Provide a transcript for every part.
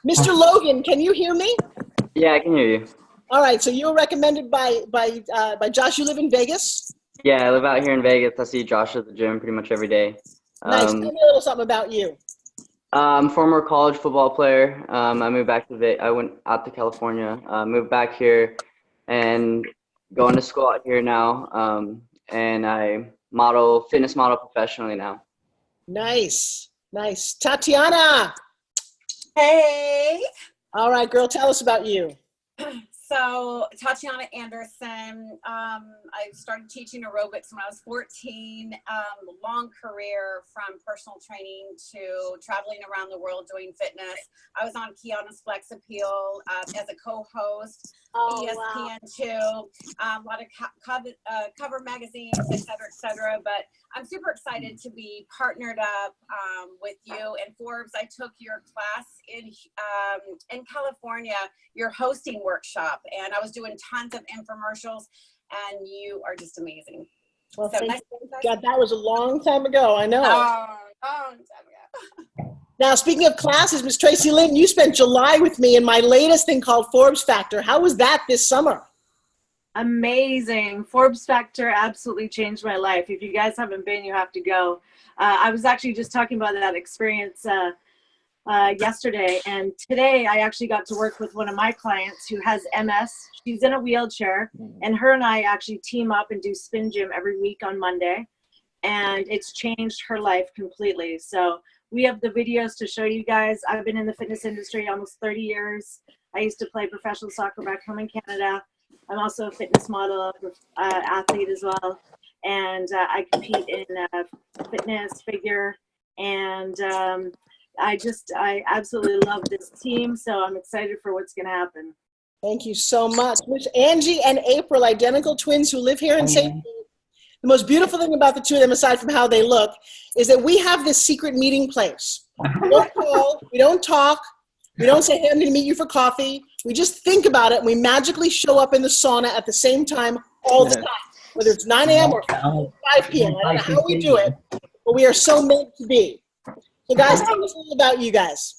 Mr. Logan, can you hear me? Yeah, I can hear you. All right, so you were recommended by Josh. You live in Vegas? Yeah, I live out here in Vegas. I see Josh at the gym pretty much every day. Nice. Tell me a little something about you. I'm a former college football player. I moved back to I went out to California, moved back here, and going to school out here now. And I fitness model professionally now. Nice, nice. Tatiana. Hey. All right, girl, tell us about you. So Tatiana Anderson, I started teaching aerobics when I was 14, long career from personal training to traveling around the world doing fitness. I was on Kiana's Flex Appeal as a co-host, ESPN2, a lot of cover magazines, et cetera, but I'm super excited to be partnered up with you and Forbes. I took your class in California, your hosting workshop, and I was doing tons of infomercials, and you are just amazing. Well, so nice. God, that was a long time ago. I know. Long time ago. Now, speaking of classes, Miss Tracy Linton, you spent July with me in my latest thing called Forbes Factor. How was that this summer? Amazing. Forbes Factor absolutely changed my life. If you guys haven't been, you have to go. I was actually just talking about that experience yesterday, and today I actually got to work with one of my clients who has MS. She's in a wheelchair, and her and I actually team up and do spin gym every week on Monday, and it's changed her life completely. So we have the videos to show you guys. I've been in the fitness industry almost 30 years. I used to play professional soccer back home in Canada. I'm also a fitness model, athlete as well, and I compete in fitness, figure, and I absolutely love this team, so I'm excited for what's going to happen. Thank you so much. Miss Angie and April, identical twins who live here in St. Louis. The most beautiful thing about the two of them, aside from how they look, is that we have this secret meeting place. We don't call, we don't talk, we don't say, hey, I'm going to meet you for coffee. We just think about it, and we magically show up in the sauna at the same time all the time, whether it's 9 a.m. or 5 p.m. I don't know how we do it, but we are so meant to be. So guys, tell us a little about you guys.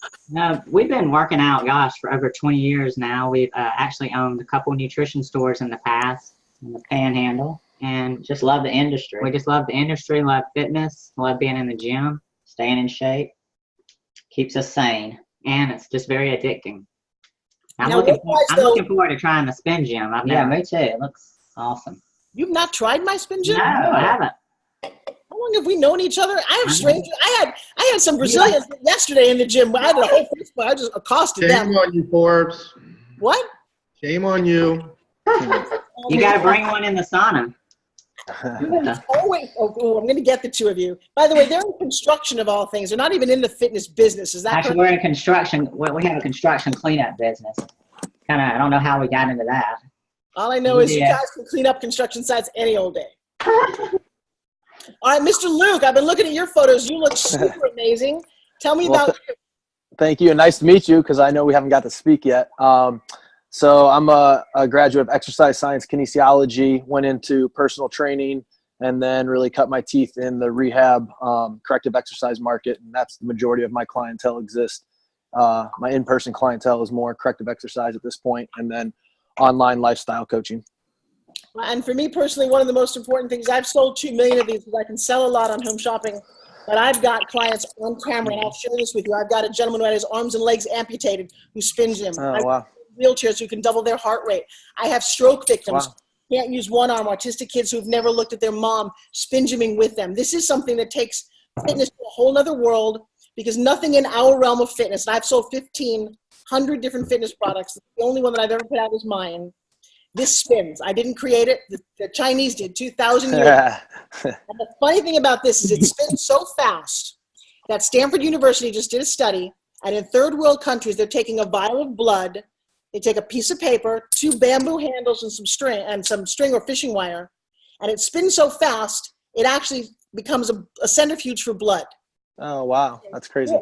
We've been working out, gosh, for over 20 years now. We've actually owned a couple nutrition stores in the past, in the Panhandle, and just love the industry. We just love the industry, love fitness, love being in the gym, staying in shape. Keeps us sane, and it's just very addicting. I'm looking forward to trying the spin gym. Me too. It looks awesome. You've not tried my spin gym? No, I haven't. How long have we known each other? I have strangers. I had some Brazilians yesterday in the gym. I had a whole Facebook. I just accosted them. Shame on you, Forbes. What? Shame on you. You got to bring one in the sauna. Oh, wait. Oh, I'm going to get the two of you. By the way, they're in construction of all things. They're not even in the fitness business. Is that actually, we're in construction. We have a construction cleanup business. I don't know how we got into that. All I know is you guys can clean up construction sites any old day. All right, Mr. Luke, I've been looking at your photos. You look super amazing. Tell me about you. Thank you, and nice to meet you because I know we haven't got to speak yet. So I'm a graduate of exercise science kinesiology, went into personal training, and then really cut my teeth in the rehab corrective exercise market, and that's the majority of my clientele exists. My in-person clientele is more corrective exercise at this point, and then online lifestyle coaching. And for me personally, one of the most important things, I've sold 2 million of these because I can sell a lot on home shopping, but I've got clients on camera, and I'll share this with you. I've got a gentleman who had his arms and legs amputated who spins him. Oh, wow. Wheelchairs who can double their heart rate. I have stroke victims. Wow. Can't use one arm, autistic kids who've never looked at their mom, spin gymming with them. This is something that takes fitness to a whole other world because nothing in our realm of fitness, and I've sold 1,500 different fitness products. The only one that I've ever put out is mine. This spins. I didn't create it. The Chinese did 2,000 years ago. And the funny thing about this is it spins so fast that Stanford University just did a study, and in third world countries, they're taking a vial of blood, they take a piece of paper, 2 bamboo handles and some string or fishing wire, and it spins so fast, it actually becomes a centrifuge for blood. Oh, wow. That's crazy.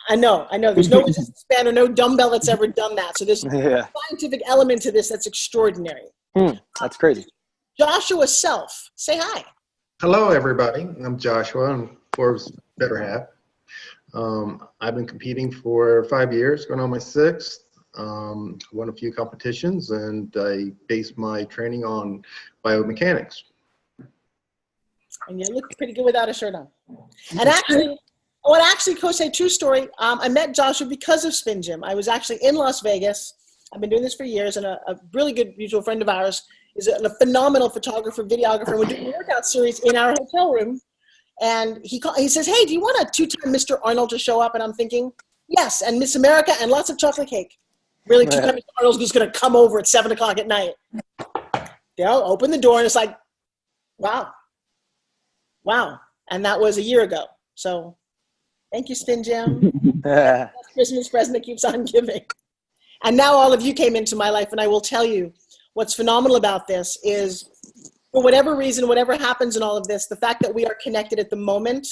I know. There's no span or no dumbbell that's ever done that. So there's a scientific element to this that's extraordinary. That's crazy. Joshua Self, say hi. Hello, everybody. I'm Joshua. I'm Forbes' better half. I've been competing for 5 years, going on my 6th. Won a few competitions, and I base my training on biomechanics. And you look pretty good without a shirt on. And actually, Coach, a true story. I met Joshua because of Spin Gym. I was actually in Las Vegas. I've been doing this for years, and a really good mutual friend of ours is a phenomenal photographer, videographer. And we're doing a workout series in our hotel room. And he says, hey, do you want a 2-time Mr. Arnold to show up? And I'm thinking, yes, and Miss America and lots of chocolate cake. Really, 2-time Mr. Arnold's just going to come over at 7 o'clock at night. They'll open the door, and it's like, wow. And that was a year ago. So thank you, Spin Gym. That's Christmas present that keeps on giving. And now all of you came into my life, and I will tell you what's phenomenal about this is, for whatever reason, whatever happens in all of this, the fact that we are connected at the moment,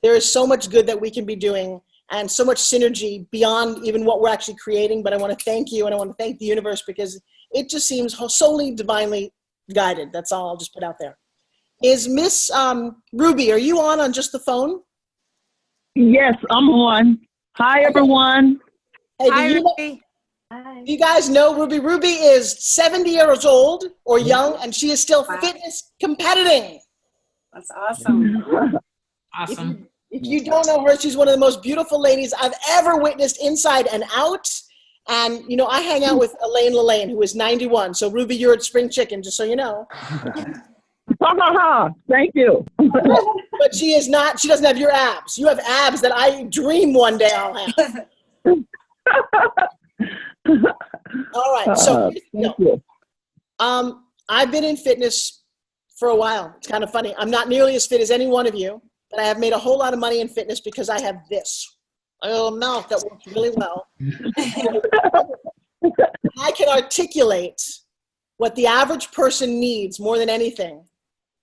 there is so much good that we can be doing and so much synergy beyond even what we're actually creating. But I want to thank you, and I want to thank the universe, because it just seems solely divinely guided. That's all I'll just put out there. Is Miss Ruby, are you on just the phone? Yes, I'm on. Hi, everyone. Hey, Hi, do Ruby. you guys know Ruby? Ruby is 70 years old or young, and she is still fitness competing. That's awesome. Awesome. If you don't know her, she's one of the most beautiful ladies I've ever witnessed inside and out. And, you know, I hang out with Elaine Lelaine, who is 91. So, Ruby, you're at Spring Chicken, just so you know. Thank you. But she is not, she doesn't have your abs. You have abs that I dream one day I'll have. All right. So, thank you. I've been in fitness for a while. It's kind of funny. I'm not nearly as fit as any one of you, but I have made a whole lot of money in fitness because I have this. A little mouth that works really well. I can articulate what the average person needs more than anything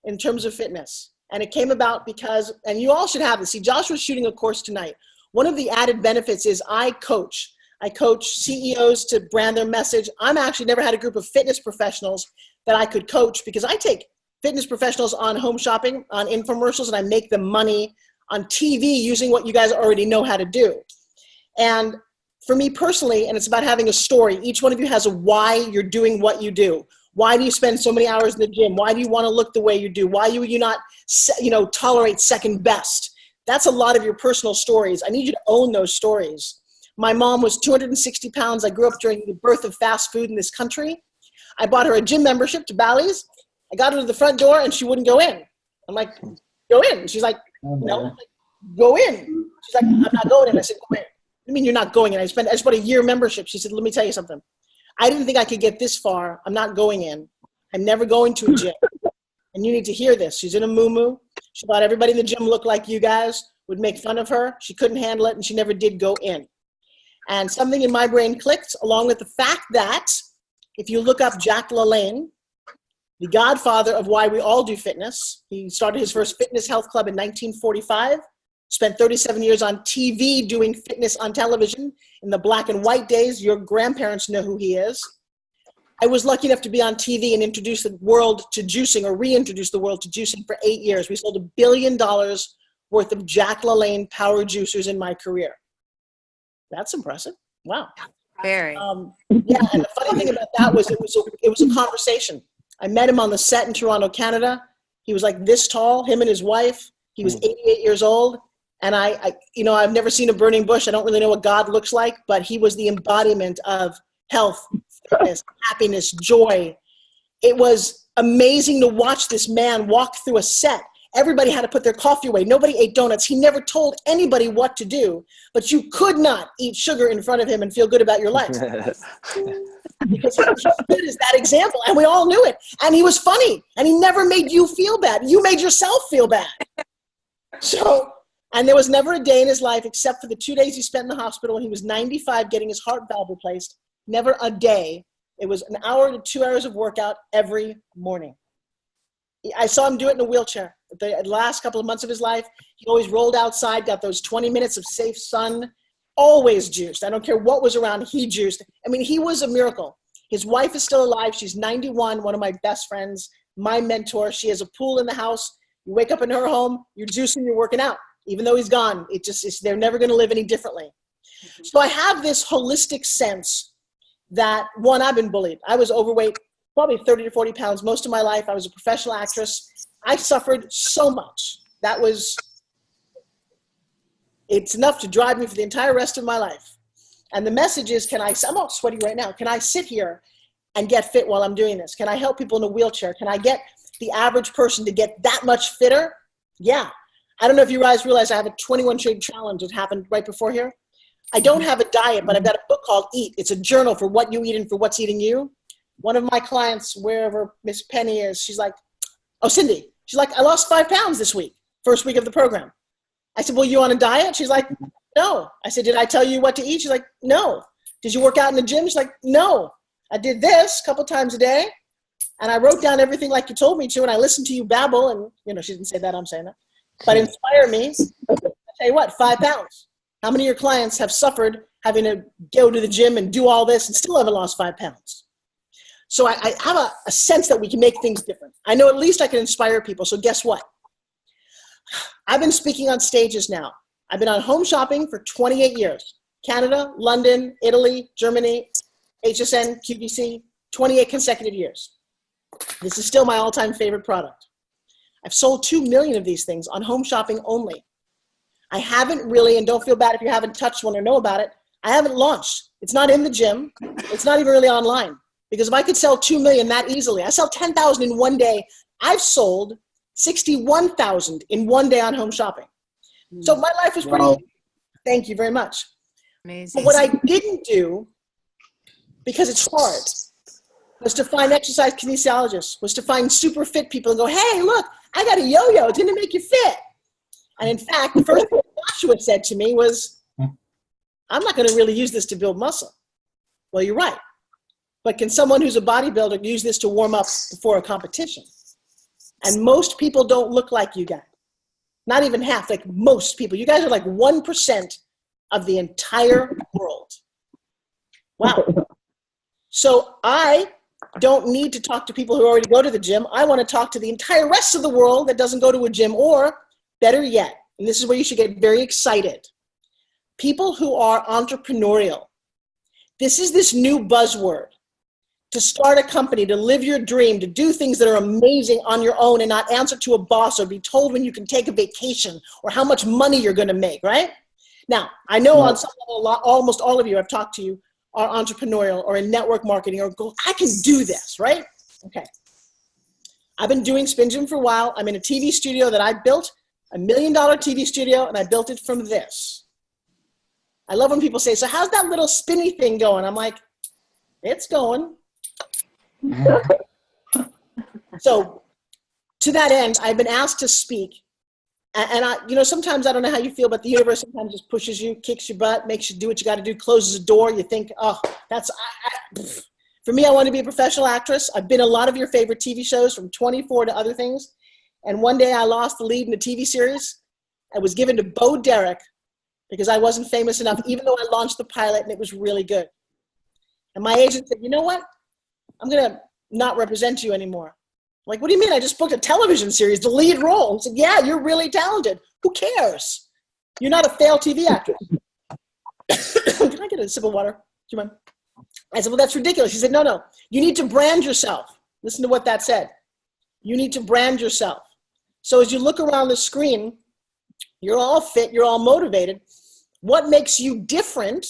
in terms of fitness. And it came about because, and you all should have this. See, Joshua's shooting a course tonight. One of the added benefits is I coach CEOs to brand their message. I'm actually never had a group of fitness professionals that I could coach, because I take fitness professionals on home shopping, on infomercials, and I make them money on TV using what you guys already know how to do. And for me personally, and it's about having a story. Each one of you has a why you're doing what you do. Why do you spend so many hours in the gym? Why do you want to look the way you do? Why do you not, tolerate second best? That's a lot of your personal stories. I need you to own those stories. My mom was 260 pounds. I grew up during the birth of fast food in this country. I bought her a gym membership to Bally's. I got her to the front door and she wouldn't go in. I'm like, go in. She's like, no. I'm like, go in. She's like, I'm not going in. I said, go in. What do you mean you're not going in? I just bought a year membership. She said, let me tell you something. I didn't think I could get this far. I'm not going in. I'm never going to a gym. And you need to hear this. She's in a muumuu. She thought everybody in the gym looked like you guys, would make fun of her. She couldn't handle it, and she never did go in. And something in my brain clicked, along with the fact that if you look up Jack LaLanne, the godfather of why we all do fitness, he started his first fitness health club in 1945, spent 37 years on TV doing fitness on television. In the black and white days, your grandparents know who he is. I was lucky enough to be on TV and introduce the world to juicing, or reintroduce the world to juicing, for 8 years. We sold $1 billion worth of Jack LaLanne power juicers in my career. That's impressive. Wow. Very. Yeah, and the funny thing about that was it was a conversation. I met him on the set in Toronto, Canada. He was like this tall, him and his wife. He was 88 years old. And I've never seen a burning bush. I don't really know what God looks like, but he was the embodiment of health, fitness, happiness, joy. It was amazing to watch this man walk through a set. Everybody had to put their coffee away. Nobody ate donuts. He never told anybody what to do, but you could not eat sugar in front of him and feel good about your life. Because he stood as that example, and we all knew it. And he was funny, and he never made you feel bad. You made yourself feel bad. So, and there was never a day in his life, except for the 2 days he spent in the hospital when he was 95 getting his heart valve replaced, never a day. It was an hour to 2 hours of workout every morning. I saw him do it in a wheelchair. The last couple of months of his life, he always rolled outside, got those 20 minutes of safe sun, always juiced. I don't care what was around, he juiced. I mean, he was a miracle. His wife is still alive. She's 91, one of my best friends, my mentor. She has a pool in the house. You wake up in her home, you're juicing, you're working out. Even though he's gone, they're never going to live any differently. So I have this holistic sense that, one, I've been bullied. I was overweight, probably 30 to 40 pounds most of my life. I was a professional actress. I suffered so much. It's enough to drive me for the entire rest of my life. And the message is, I'm all sweaty right now. Can I sit here and get fit while I'm doing this? Can I help people in a wheelchair? Can I get the average person to get that much fitter? Yeah. I don't know if you guys realize I have a 21-day challenge that happened right before here. I don't have a diet, but I've got a book called Eat. It's a journal for what you eat and for what's eating you. One of my clients, wherever Miss Penny is, she's like, oh, Cindy. She's like, I lost 5 pounds this week, first week of the program. I said, well, you on a diet? She's like, no. I said, did I tell you what to eat? She's like, no. Did you work out in the gym? She's like, no. I did this a couple times a day, and I wrote down everything like you told me to, and I listened to you babble, and, she didn't say that, I'm saying that. But inspire me. I tell you what, 5 pounds. How many of your clients have suffered having to go to the gym and do all this and still haven't lost 5 pounds? So I have a sense that we can make things different. I know at least I can inspire people. So guess what? I've been speaking on stages now. I've been on Home Shopping for 28 years. Canada, London, Italy, Germany, HSN, QVC, 28 consecutive years. This is still my all-time favorite product. I've sold 2 million of these things on Home Shopping only. I haven't really, and don't feel bad if you haven't touched one or know about it, I haven't launched. It's not in the gym. It's not even really online. Because if I could sell 2 million that easily, I sell 10,000 in one day. I've sold 61,000 in one day on Home Shopping. So my life was pretty, thank you very much. Amazing. But what I didn't do, because it's hard, was to find exercise kinesiologists, was to find super fit people and go, hey, look, I got a yo-yo. It's going to make you fit. And in fact, the first thing Joshua said to me was, I'm not going to really use this to build muscle. Well, you're right. But can someone who's a bodybuilder use this to warm up before a competition? And most people don't look like you guys. Not even half, like most people. You guys are like 1% of the entire world. Wow. So I don't need to talk to people who already go to the gym. I want to talk to the entire rest of the world that doesn't go to a gym, or better yet, and this is where you should get very excited, people who are entrepreneurial. This is this new buzzword. To start a company, to live your dream, to do things that are amazing on your own and not answer to a boss or be told when you can take a vacation or how much money you're going to make, right? Now, I know on some level, almost all of you I've talked to you are entrepreneurial or in network marketing or go, I can do this, right? Okay. I've been doing Spin Gym for a while. I'm in a TV studio that I built, $1 million TV studio, and I built it from this. I love when people say, so how's that little spinny thing going? I'm like, it's going. So to that end, I've been asked to speak, and I, sometimes I don't know how you feel, but the universe sometimes just pushes you, kicks your butt, makes you do what you got to do, closes a door. You think, oh, for me, I want to be a professional actress. I've been in a lot of your favorite TV shows, from 24 to other things. And one day I lost the lead in a TV series. I was given to Bo Derek because I wasn't famous enough, even though I launched the pilot and it was really good. And my agent said, you know what? I'm going to not represent you anymore. I'm like, what do you mean? I just booked a television series, the lead role. He said, yeah, you're really talented. Who cares? You're not a failed TV actress. Can I get a sip of water? Do you mind? I said, well, that's ridiculous. He said, no. You need to brand yourself. Listen to what that said. You need to brand yourself. So as you look around the screen, you're all fit, you're all motivated. What makes you different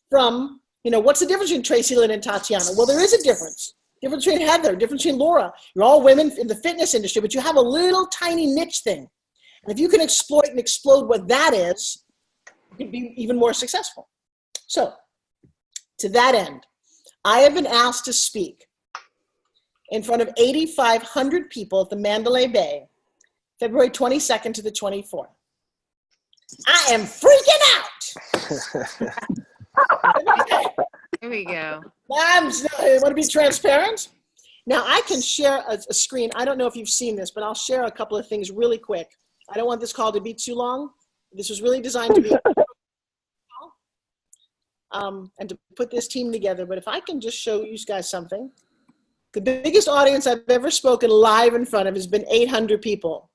from, what's the difference between Tracy Lynn and Tatiana? Well, there is a difference. Difference between Heather, difference between Laura. You're all women in the fitness industry, but you have a little tiny niche thing. And if you can exploit and explode what that is, you can be even more successful. So, to that end, I have been asked to speak in front of 8,500 people at the Mandalay Bay, February 22nd to the 24th. I am freaking out. Here we go. I want to be transparent. Now, I can share a screen. I don't know if you've seen this, but I'll share a couple of things really quick. I don't want this call to be too long. This was really designed to be and to put this team together. But if I can just show you guys something. The biggest audience I've ever spoken live in front of has been 800 people.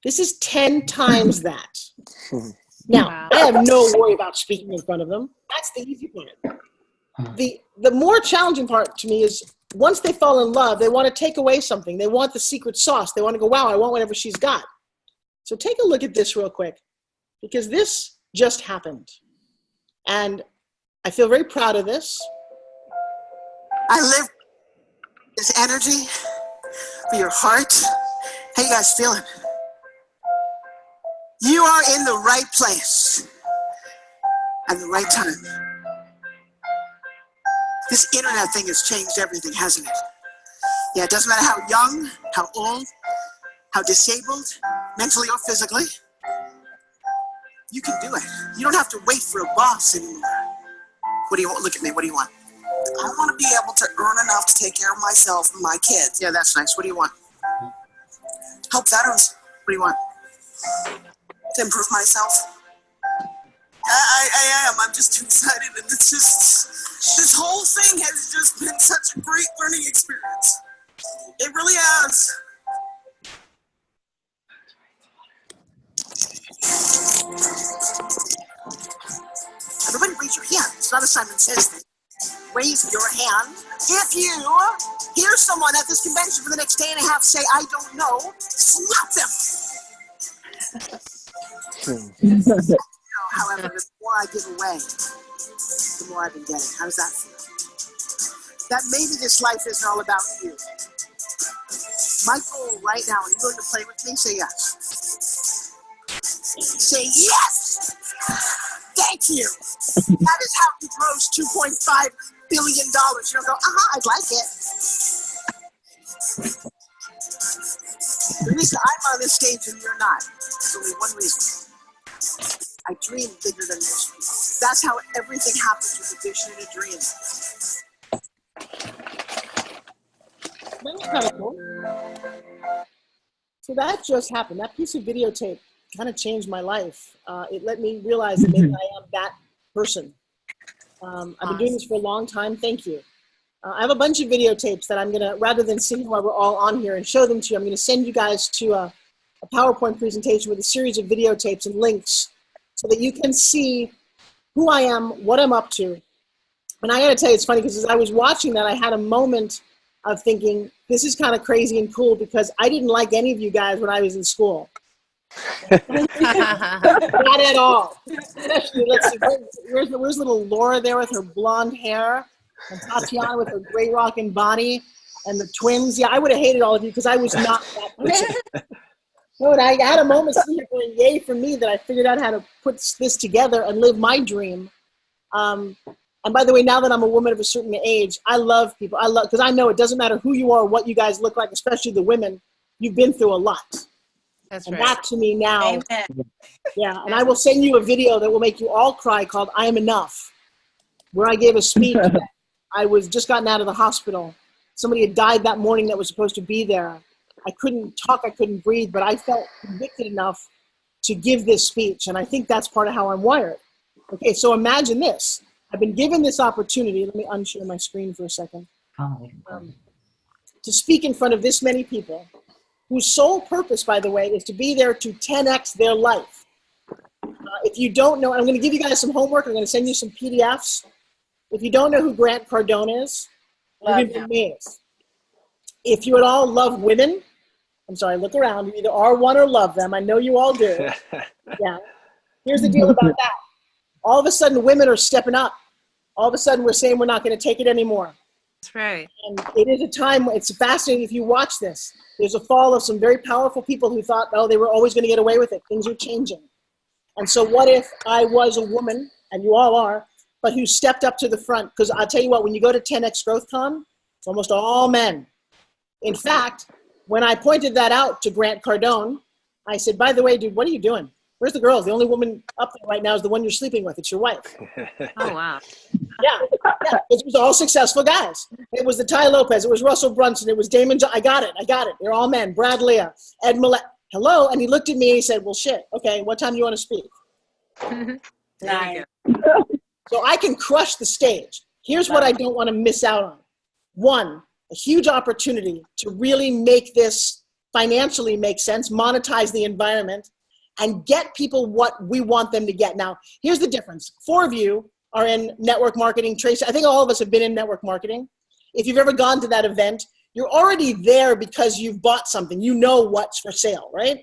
The 10 times that. Now, Wow. I have no worry about speaking in front of them. That's the easy part. The more challenging part to me is once they fall in love, they want to take away something. They want the secret sauce. They want to go, wow, I want whatever she's got. So take a look at this real quick, because this just happened. And I feel very proud of this. I live this energy for your heart. How you guys feeling? You are in the right place at the right time. This internet thing has changed everything, hasn't it? Yeah, it doesn't matter how young, how old, how disabled, mentally or physically. You can do it. You don't have to wait for a boss anymore. What do you want? Look at me. What do you want? I want to be able to earn enough to take care of myself and my kids. Yeah, that's nice. What do you want? Help veterans. What do you want? To improve myself. I am. I'm just too excited, and it's just, this whole thing has just been such a great learning experience. It really has. Everybody raise your hand. It's not a Simon Says thing. Raise your hand. If you hear someone at this convention for the next day and a half say, I don't know, slap them. However, the more I give away, the more I've been getting. How does that feel? That maybe this life isn't all about you. My goal right now, are you going to play with me? Say yes. Say yes! Thank you! That is how you gross $2.5 billion. You don't go, I'd like it. The reason I'm on this stage and you're not, there's only one reason. I dream bigger than this. That's how everything happens with a vision and a dream. That was kind of cool. So that just happened. That piece of videotape kind of changed my life. It let me realize that maybe I am that person. I've been doing this for a long time. Thank you. I have a bunch of videotapes that I'm going to, rather than sitting while we're all on here and show them to you, I'm going to send you guys to a PowerPoint presentation with a series of videotapes and links so that you can see who I am, what I'm up to. And I got to tell you, it's funny because as I was watching that, I had a moment of thinking, this is kind of crazy and cool because I didn't like any of you guys when I was in school. Not at all. Especially, let's see, where's little Laura there with her blonde hair, and Tatiana with her gray rockin' body, and the twins. Yeah, I would have hated all of you because I was not that person. No, and I had a moment sitting here going, yay for me that I figured out how to put this together and live my dream. And by the way, now that I'm a woman of a certain age, I love people. Because I know it doesn't matter who you are, or what you guys look like, especially the women. You've been through a lot. That's and right. that to me now, Amen. yeah. And I will send you a video that will make you all cry called "I Am Enough," where I gave a speech. I was just gotten out of the hospital. Somebody had died that morning that was supposed to be there. I couldn't talk, I couldn't breathe, but I felt convicted enough to give this speech, and I think that's part of how I'm wired. Okay, so imagine this. I've been given this opportunity. Let me unshare my screen for a second. To speak in front of this many people, whose sole purpose, by the way, is to be there to 10x their life. If you don't know, I'm going to give you guys some homework. I'm going to send you some PDFs. If you don't know who Grant Cardone is, you're going to be amazed. If you at all love women, I'm sorry, look around. You either are one or love them. I know you all do. Yeah. Here's the deal about that. All of a sudden, women are stepping up. All of a sudden, we're saying we're not going to take it anymore. That's right. And it is a time, it's fascinating if you watch this. There's a fall of some very powerful people who thought, oh, they were always going to get away with it. Things are changing. And so what if I was a woman, and you all are, but who stepped up to the front? Because I'll tell you what, when you go to 10X GrowthCon, it's almost all men. In fact, when I pointed that out to Grant Cardone, I said, by the way, dude, what are you doing? Where's the girls? The only woman up there right now is the one you're sleeping with. It's your wife. Oh, wow. Yeah. It was all successful guys. It was the Ty Lopez. It was Russell Brunson. It was Damon I got it. They're all men. Brad Lea, Ed Millett. Hello. And he looked at me and he said, well, shit. Okay, what time do you want to speak? Nice. So I can crush the stage. Here's what I don't want to miss out on. One, a huge opportunity to really make this financially make sense, monetize the environment, and get people what we want them to get. Now, here's the difference. 4 of you are in network marketing. Tracy, I think all of us have been in network marketing. If you've ever gone to that event, you're already there because you've bought something. You know what's for sale, right?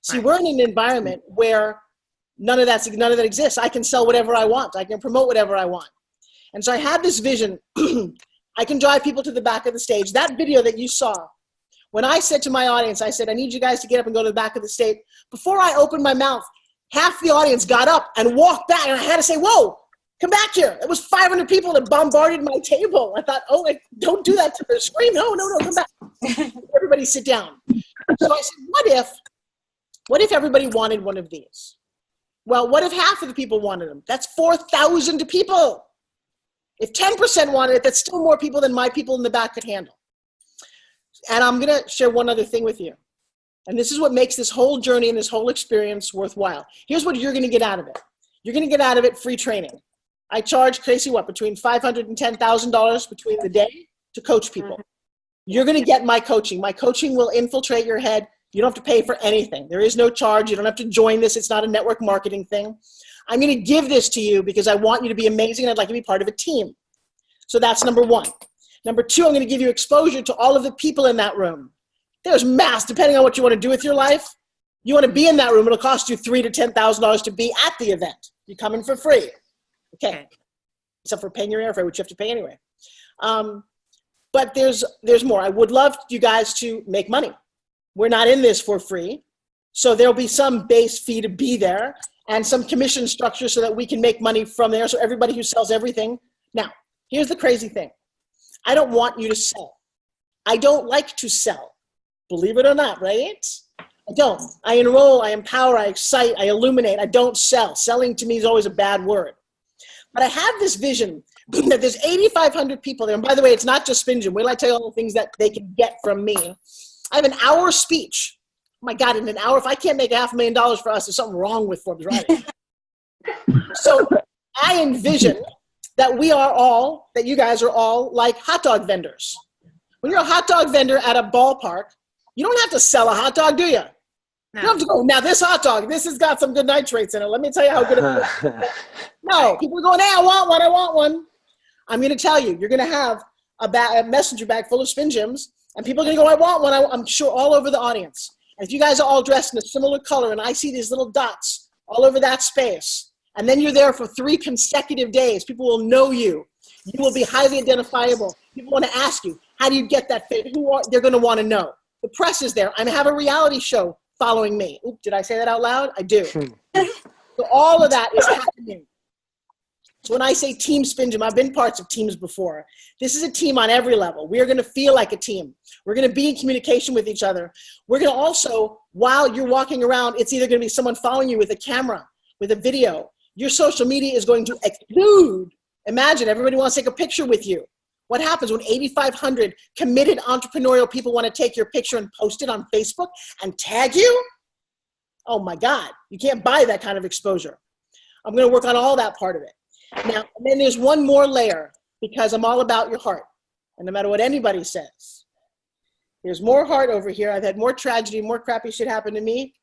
See, we're in an environment where none of that exists. I can sell whatever I want. I can promote whatever I want. And so I had this vision. I can drive people to the back of the stage. That video that you saw, when I said to my audience, I said, I need you guys to get up and go to the back of the stage. Before I opened my mouth, half the audience got up and walked back, and I had to say, whoa, come back here. It was 500 people that bombarded my table. I thought, oh, don't do that to the screen. No, come back. Everybody sit down. So I said, what if everybody wanted one of these? Well, what if half of the people wanted them? That's 4,000 people. If 10% wanted it, that's still more people than my people in the back could handle. And I'm going to share one other thing with you. And this is what makes this whole journey and this whole experience worthwhile. Here's what you're going to get out of it. You're going to get out of it free training. I charge Tracy between $500 and $10,000 between the day to coach people. You're going to get my coaching. My coaching will infiltrate your head. You don't have to pay for anything. There is no charge. You don't have to join this. It's not a network marketing thing. I'm going to give this to you because I want you to be amazing and I'd like to be part of a team. So that's number 1. Number 2, I'm going to give you exposure to all of the people in that room. There's mass, depending on what you want to do with your life. You want to be in that room, it'll cost you $3,000 to $10,000 to be at the event. You come in for free. Okay. Except for paying your airfare, which you have to pay anyway. But there's more. I would love you guys to make money. We're not in this for free. So there'll be some base fee to be there and some commission structure so that we can make money from there. So everybody who sells everything. Now, here's the crazy thing. I don't want you to sell. I don't like to sell. Believe it or not, right? I don't. I enroll, I empower, I excite, I illuminate. I don't sell. Selling to me is always a bad word. But I have this vision that there's 8,500 people there. And by the way, it's not just Spin Gym. Wait till I tell you all the things that they can get from me. I have an hour speech. Oh my God, in an hour, if I can't make $500,000 for us, there's something wrong with Forbes Writing. So I envision that you guys are all like hot dog vendors. When you're a hot dog vendor at a ballpark, you don't have to sell a hot dog, do you? No. You don't have to go, now this hot dog, this has got some good nitrates in it. Let me tell you how good it is. No, people are going, hey, I want one. I'm going to tell you, you're going to have a messenger bag full of Spin Gyms, and people are going to go, I want one. I'm sure all over the audience. And if you guys are all dressed in a similar color, and I see these little dots all over that space, and then you're there for 3 consecutive days, people will know you. You will be highly identifiable. People want to ask you, how do you get that fit? They're going to want to know. The press is there. I have a reality show following me. Oop, did I say that out loud? I do. So all of that is happening. So when I say Team Spin Gym, I've been parts of teams before. This is a team on every level. We are going to feel like a team. We're going to be in communication with each other. We're going to also, while you're walking around, it's either going to be someone following you with a camera, with a video. Your social media is going to explode. Imagine everybody wants to take a picture with you. What happens when 8,500 committed entrepreneurial people want to take your picture and post it on Facebook and tag you? Oh my God, you can't buy that kind of exposure. I'm going to work on all that part of it. Now, and then there's one more layer because I'm all about your heart. And no matter what anybody says, there's more heart over here. I've had more tragedy, more crappy shit happen to me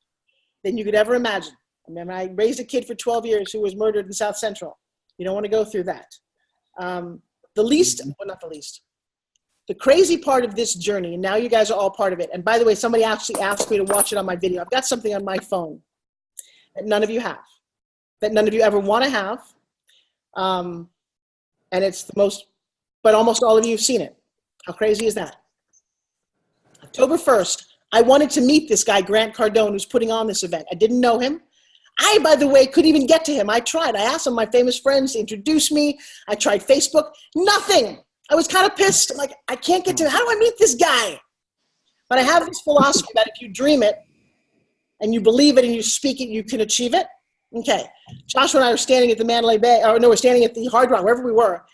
than you could ever imagine. I mean, I raised a kid for 12 years who was murdered in South Central. You don't want to go through that. The crazy part of this journey, and now you guys are all part of it. And by the way, somebody actually asked me to watch it on my video. I've got something on my phone that none of you have, that none of you ever want to have. And it's the most, but almost all of you have seen it. How crazy is that? October 1st, I wanted to meet this guy, Grant Cardone, who's putting on this event. I didn't know him. I, by the way, couldn't even get to him. I tried. I asked some of my famous friends to introduce me. I tried Facebook. Nothing. I was kind of pissed. I'm like, I can't get to him. How do I meet this guy? But I have this philosophy that if you dream it and you believe it and you speak it, you can achieve it. Okay. Joshua and I were standing at the Mandalay Bay, or no, we're standing at the Hard Rock, wherever we were.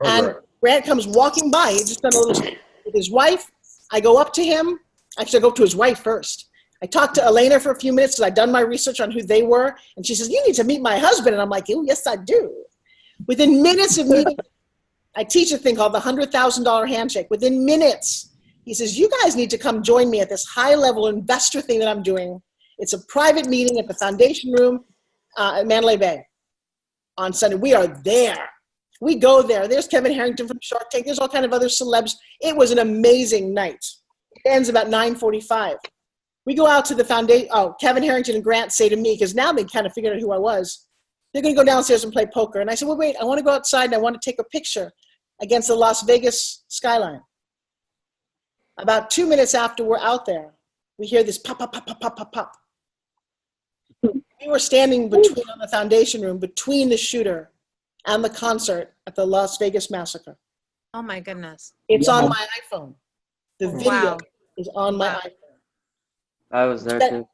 And Grant comes walking by. He just done a little with his wife. I go up to him. Actually, I go up to his wife first. I talked to Elena for a few minutes because I'd done my research on who they were. And she says, you need to meet my husband. And I'm like, oh, yes, I do. Within minutes of meeting, I teach a thing called the $100,000 handshake. Within minutes, He says, you guys need to come join me at this high-level investor thing that I'm doing. It's a private meeting at the Foundation Room at Mandalay Bay on Sunday. We are there. We go there. There's Kevin Harrington from Shark Tank. There's all kind of other celebs. It was an amazing night. It ends about 9:45. We go out to the foundation. Oh, Kevin Harrington and Grant say to me, because now they kind of figured out who I was, they're going to go downstairs and play poker. And I said, well, wait, I want to go outside and I want to take a picture against the Las Vegas skyline. About 2 minutes after we're out there, we hear this pop, pop, pop, pop, pop, pop, pop. We were standing on the Foundation Room between the shooter and the concert at the Las Vegas massacre. Oh my goodness. It's on my iPhone. The video Wow. is on my Wow. iPhone. I was there too.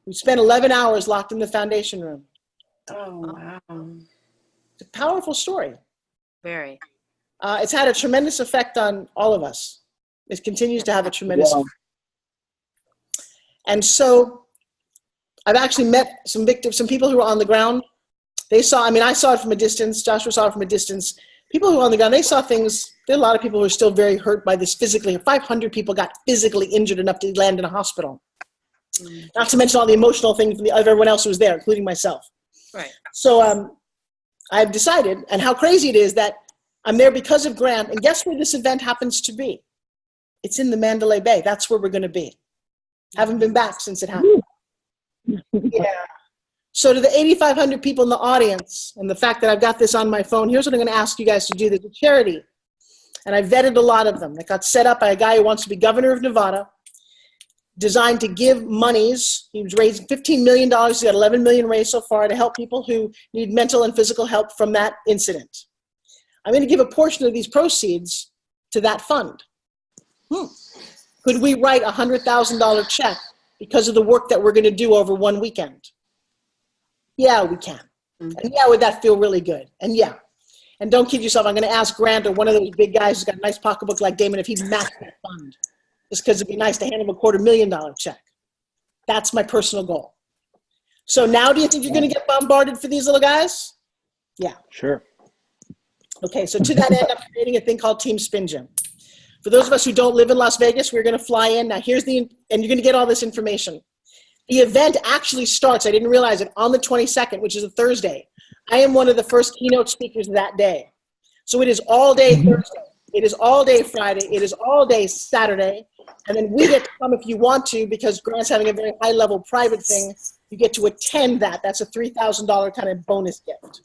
We spent 11 hours locked in the Foundation Room. Oh, wow. It's a powerful story. Very. It's had a tremendous effect on all of us. It continues to have a tremendous effect. And so I've actually met some victims, some people who were on the ground. They saw, I mean, I saw it from a distance. Joshua saw it from a distance. People who were on the ground, they saw things. There are a lot of people who are still very hurt by this physically. 500 people got physically injured enough to land in a hospital. Not to mention all the emotional things of everyone else who was there, including myself. Right. So I've decided, and how crazy it is that I'm there because of Grant. And guess where this event happens to be? It's in the Mandalay Bay. That's where we're going to be. Haven't been back since it happened. Yeah. So to the 8,500 people in the audience, and the fact that I've got this on my phone, here's what I'm going to ask you guys to do. There's a charity, and I vetted a lot of them. That got set up by a guy who wants to be governor of Nevada, designed to give monies. He was raising $15 million. He's got 11 million raised so far to help people who need mental and physical help from that incident. I'm going to give a portion of these proceeds to that fund. Could we write a $100,000 check because of the work that we're going to do over one weekend? Yeah, we can. And yeah, would that feel really good? And yeah. And don't kid yourself, I'm going to ask Grant or one of those big guys who's got a nice pocketbook like Damon if he'd match that fund. Just because it'd be nice to hand him a $250,000 check. That's my personal goal. So now do you think you're going to get bombarded for these little guys? Yeah. Sure. Okay, so to that end, I'm creating a thing called Team Spin Gym. For those of us who don't live in Las Vegas, we're going to fly in. Now and you're going to get all this information. The event actually starts, I didn't realize it, on the 22nd, which is a Thursday. I am one of the first keynote speakers that day. So it is all day Thursday. It is all day Friday. It is all day Saturday. And then we get to come if you want to, because Grant's having a very high level private thing. You get to attend that. That's a $3,000 kind of bonus gift.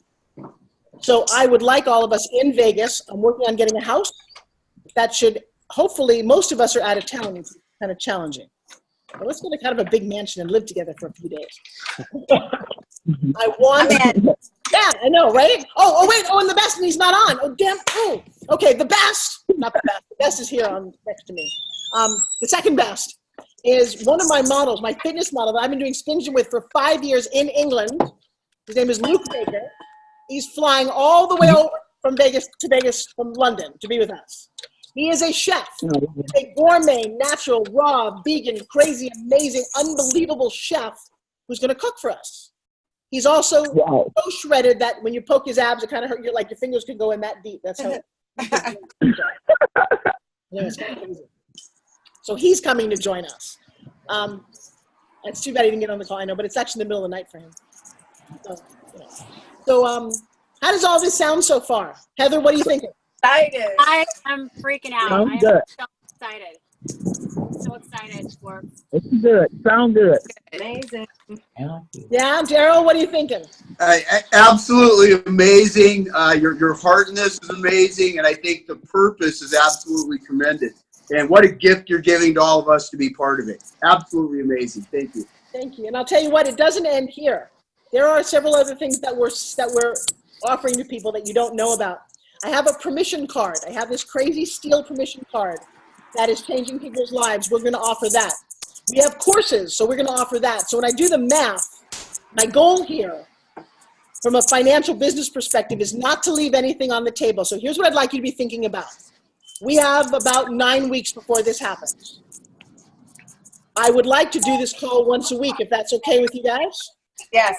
So I would like all of us in Vegas. I'm working on getting a house. That should, hopefully, most of us are out of town. It's kind of challenging. But let's go to kind of a big mansion and live together for a few days. I want yeah, I know, right? Oh, wait. Oh, and the best, and he's not on. Oh, damn. Oh, okay, the best. Not the best. The best is here next to me. The second best is one of my models, my fitness model that I've been doing Spin Gym with for 5 years in England. His name is Luke Baker. He's flying all the way over from Vegas from London to be with us. He is a chef, a gourmet, natural, raw, vegan, crazy, amazing, unbelievable chef who's going to cook for us. He's also so shredded that when you poke his abs, it kind of hurt you, like your fingers could go in that deep. That's how it's kind of crazy. So he's coming to join us. It's too bad he didn't get on the call, I know, but it's actually in the middle of the night for him. So how does all this sound so far? Heather, what do you think? Excited. I am freaking out. Sounds I am good. so excited. So excited for It's good. Sound good. Amazing. Yeah, Daryl, what are you thinking? Absolutely amazing. Your heart in this is amazing, and I think the purpose is absolutely tremendous. And what a gift you're giving to all of us to be part of it. Absolutely amazing. Thank you. Thank you. And I'll tell you what, it doesn't end here. There are several other things that we're offering to people that you don't know about. I have a permission card. I have this crazy steel permission card that is changing people's lives. We're going to offer that. We have courses, so we're going to offer that. So when I do the math, my goal here from a financial business perspective is not to leave anything on the table. So here's what I'd like you to be thinking about. We have about 9 weeks before this happens. I would like to do this call once a week, if that's okay with you guys. Yes.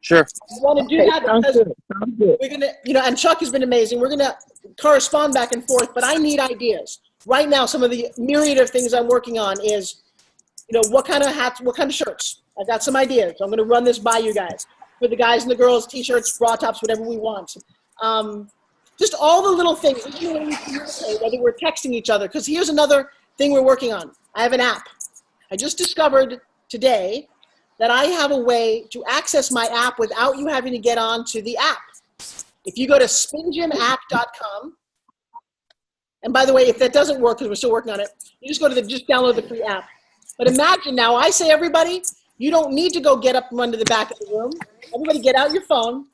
Sure. We want to do that because Sounds good. we're going to, and Chuck has been amazing. We're going to correspond back and forth, but I need ideas. right now, some of the myriad of things I'm working on is, you know, what kind of hats, what kind of shirts. I got some ideas. So I'm going to run this by you guys. For the guys and the girls, t-shirts, bra tops, whatever we want. Just all the little things, whether we're texting each other. Because here's another thing we're working on. I have an app. I just discovered today that I have a way to access my app without you having to get onto the app. If you go to spingymapp.com, and by the way, if that doesn't work, because we're still working on it, you just go to just download the free app. But imagine now, I say everybody, you don't need to go get up and run to the back of the room. Everybody get out your phone,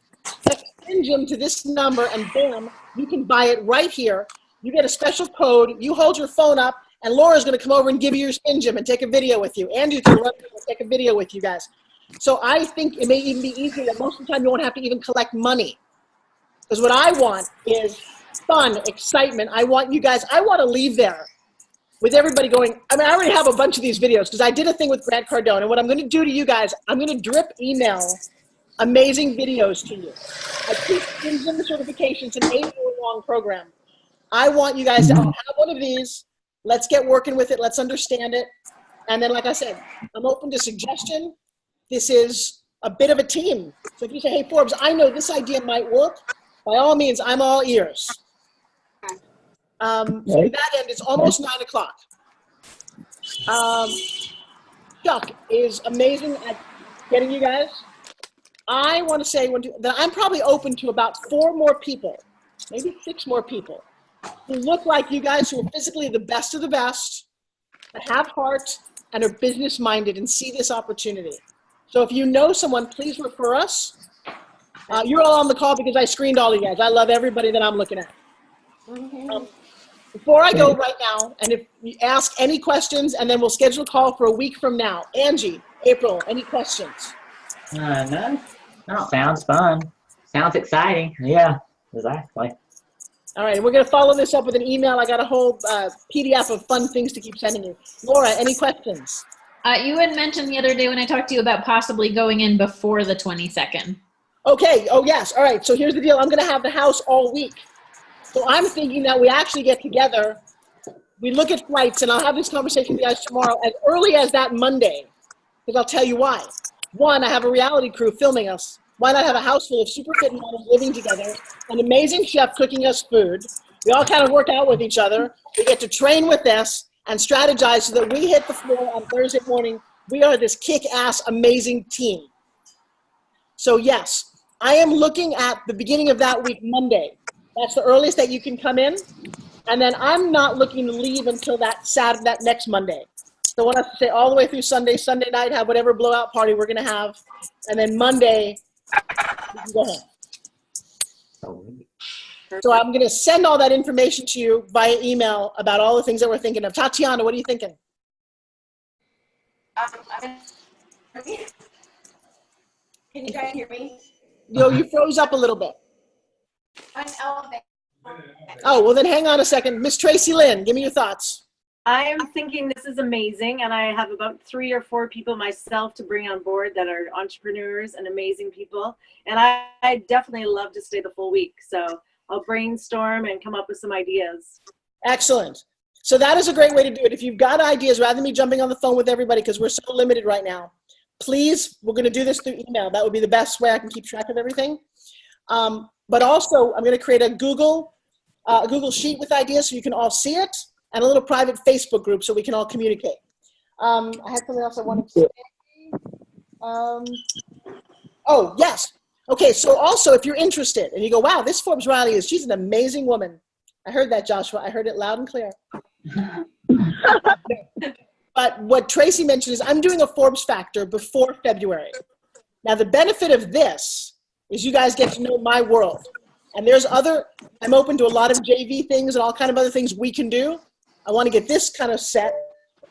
text SpinGym to this number, and bam, you can buy it right here. You get a special code, you hold your phone up, and Laura's gonna come over and give you your SpinGym and take a video with you. And you can run and take a video with you guys. So I think it may even be easier that most of the time you won't have to even collect money. Because what I want is fun, excitement. I want you guys, I want to leave there with everybody going, I mean, I already have a bunch of these videos because I did a thing with Grant Cardone. And what I'm going to do to you guys, I'm going to drip email amazing videos to you. I teach SpinGym certifications, an 8-year-long program. I want you guys to have one of these. Let's get working with it. Let's understand it. And then, like I said, I'm open to suggestion. This is a bit of a team. So if you say, hey, Forbes, I know this idea might work, by all means, I'm all ears. So to that end, it's almost 9 o'clock. Chuck is amazing at getting you guys. I want to say that I'm probably open to about 4 more people, maybe 6 more people, who look like you guys, who are physically the best of the best, that have heart and are business-minded and see this opportunity. So if you know someone, please refer us. You're all on the call because I screened all of you guys. I love everybody that I'm looking at. Before I go right now, and if you ask any questions, and then we'll schedule a call for a week from now. Angie, April, any questions? No. Sounds fun. Sounds exciting. Yeah, exactly. All right, we're going to follow this up with an email. I got a whole PDF of fun things to keep sending you. Laura, any questions? You had mentioned the other day when I talked to you about possibly going in before the 22nd. Okay, oh yes, all right, so here's the deal. I'm going to have the house all week. So I'm thinking that we actually get together, we look at flights, and I'll have this conversation with you guys tomorrow as early as that Monday, because I'll tell you why. One, I have a reality crew filming us. Why not have a house full of super fit models living together, an amazing chef cooking us food. We all kind of work out with each other. We get to train with us and strategize so that we hit the floor on Thursday morning. We are this kick-ass, amazing team. So yes, I am looking at the beginning of that week, Monday. That's the earliest that you can come in. And then I'm not looking to leave until that next Monday. So I want us to stay all the way through Sunday night, have whatever blowout party we're going to have. And then Monday, we can go home. So I'm going to send all that information to you via email about all the things that we're thinking of. Tatiana, what are you thinking? Can you guys hear me? Yo, you froze up a little bit. I'm elevated. Oh, well then hang on a second. Miss Tracy Lynn, give me your thoughts. I am thinking this is amazing, and I have about 3 or 4 people myself to bring on board that are entrepreneurs and amazing people. And I definitely love to stay the full week. So I'll brainstorm and come up with some ideas. Excellent. So that is a great way to do it. If you've got ideas, rather than me jumping on the phone with everybody, because we're so limited right now, please, we're going to do this through email. That would be the best way I can keep track of everything. But also, I'm going to create a Google Sheet with ideas so you can all see it, and a little private Facebook group so we can all communicate. I had something else I wanted to say. Oh, yes. Okay, so also, if you're interested, and you go, wow, this Forbes Riley she's an amazing woman. I heard that, Joshua. I heard it loud and clear. But what Tracy mentioned is I'm doing a Forbes Factor before February. Now, the benefit of this is you guys get to know my world. And I'm open to a lot of JV things and all kind of other things we can do. I want to get this kind of set.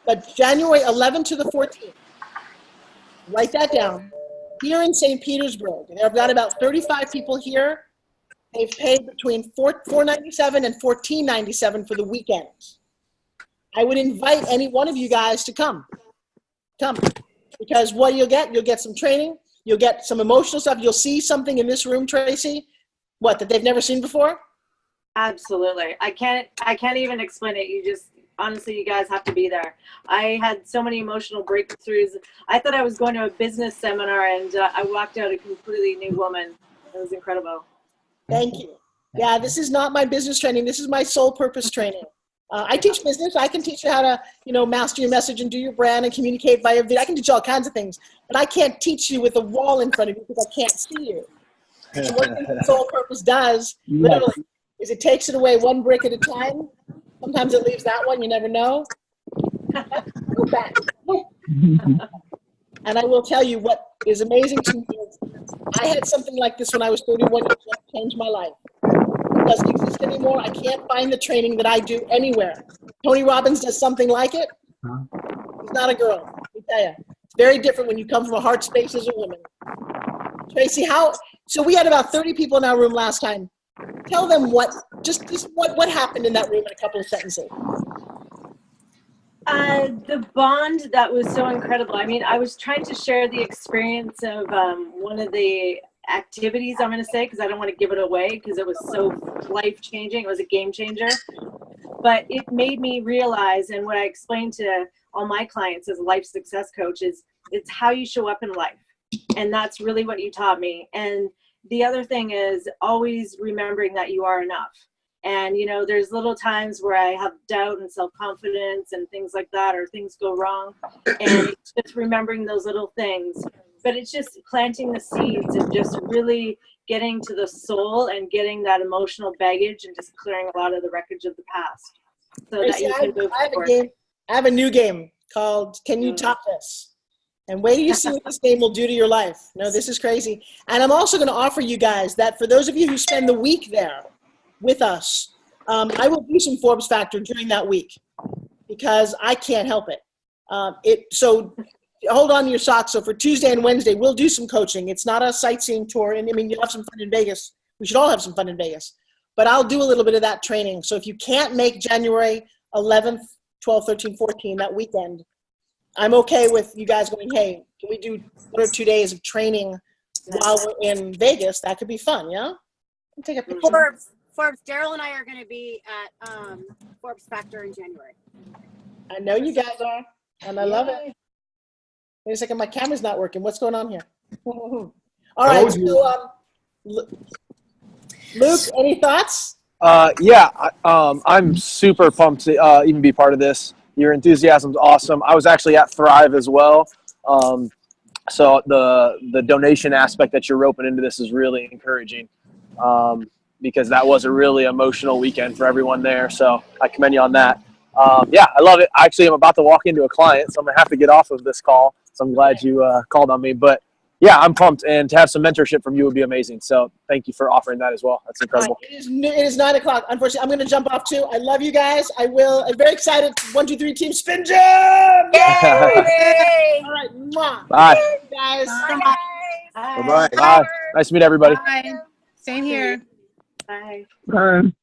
But January 11th to the 14th, write that down. Here in St. Petersburg, and I've got about 35 people here. They've paid between $497 and $1497 for the weekends. I would invite any one of you guys to come. Because what you'll get some training, you'll get some emotional stuff, you'll see something in this room, Tracy, that they've never seen before? Absolutely. I can't even explain it. You just, honestly, you guys have to be there. I had so many emotional breakthroughs. I thought I was going to a business seminar, and I walked out a completely new woman. It was incredible. Thank you. Yeah, this is not my business training. This is my soul purpose training. I teach business. I can teach you how to, master your message and do your brand and communicate via video. I can teach you all kinds of things, but I can't teach you with a wall in front of you because I can't see you. And what soul purpose does, literally, is it takes it away one brick at a time. Sometimes it leaves that one. You never know. Go back. And I will tell you what is amazing to me is I had something like this when I was 31 years old. It changed my life. It doesn't exist anymore. I can't find the training that I do anywhere. Tony Robbins does something like it. He's not a girl. Let me tell you. It's very different when you come from a heart space as a woman. Tracy, so we had about 30 people in our room last time. Tell them what happened in that room in a couple of sentences. The bond that was so incredible. I mean, I was trying to share the experience of one of the activities, I'm going to say, because I don't want to give it away because it was so life-changing. It was a game changer. But it made me realize, and what I explain to all my clients as a life success coach is it's how you show up in life. And that's really what you taught me. And the other thing is always remembering that you are enough. And, there's little times where I have doubt and self-confidence and things like that, or things go wrong. And it's just remembering those little things. But it's just planting the seeds and just really getting to the soul and getting that emotional baggage and just clearing a lot of the wreckage of the past. So that you can move forward. I have a new game called Can You Top This? And wait till you see what this game will do to your life. No, this is crazy. And I'm also going to offer you guys that for those of you who spend the week there with us, I will do some Forbes Factor during that week because I can't help it. So hold on to your socks. So for Tuesday and Wednesday, we'll do some coaching. It's not a sightseeing tour. And you'll have some fun in Vegas. We should all have some fun in Vegas. But I'll do a little bit of that training. So if you can't make January 11th, 12th, 13th, 14th, that weekend, I'm okay with you guys going, hey, can we do 1 or 2 days of training while we're in Vegas? That could be fun, yeah? Take a picture. Forbes, Daryl and I are going to be at Forbes Factor in January. I know you guys are, and I love it. Wait a second, my camera's not working. What's going on here? All right, so Luke, any thoughts? I'm super pumped to even be part of this. Your enthusiasm is awesome. I was actually at Thrive as well. So the donation aspect that you're roping into this is really encouraging because that was a really emotional weekend for everyone there. So I commend you on that. I love it. Actually, I'm about to walk into a client, so I'm going to have to get off of this call. So I'm glad you called on me. But, yeah, I'm pumped. And to have some mentorship from you would be amazing. So thank you for offering that as well. That's incredible. It is 9 o'clock. Unfortunately, I'm going to jump off too. I love you guys. I'm very excited. 1, 2, 3, team spin jam! Yay! All right. Mwah. Bye. Thank you guys. Bye. Bye-bye. Bye. Nice to meet everybody. Bye. Same here. Bye. Bye.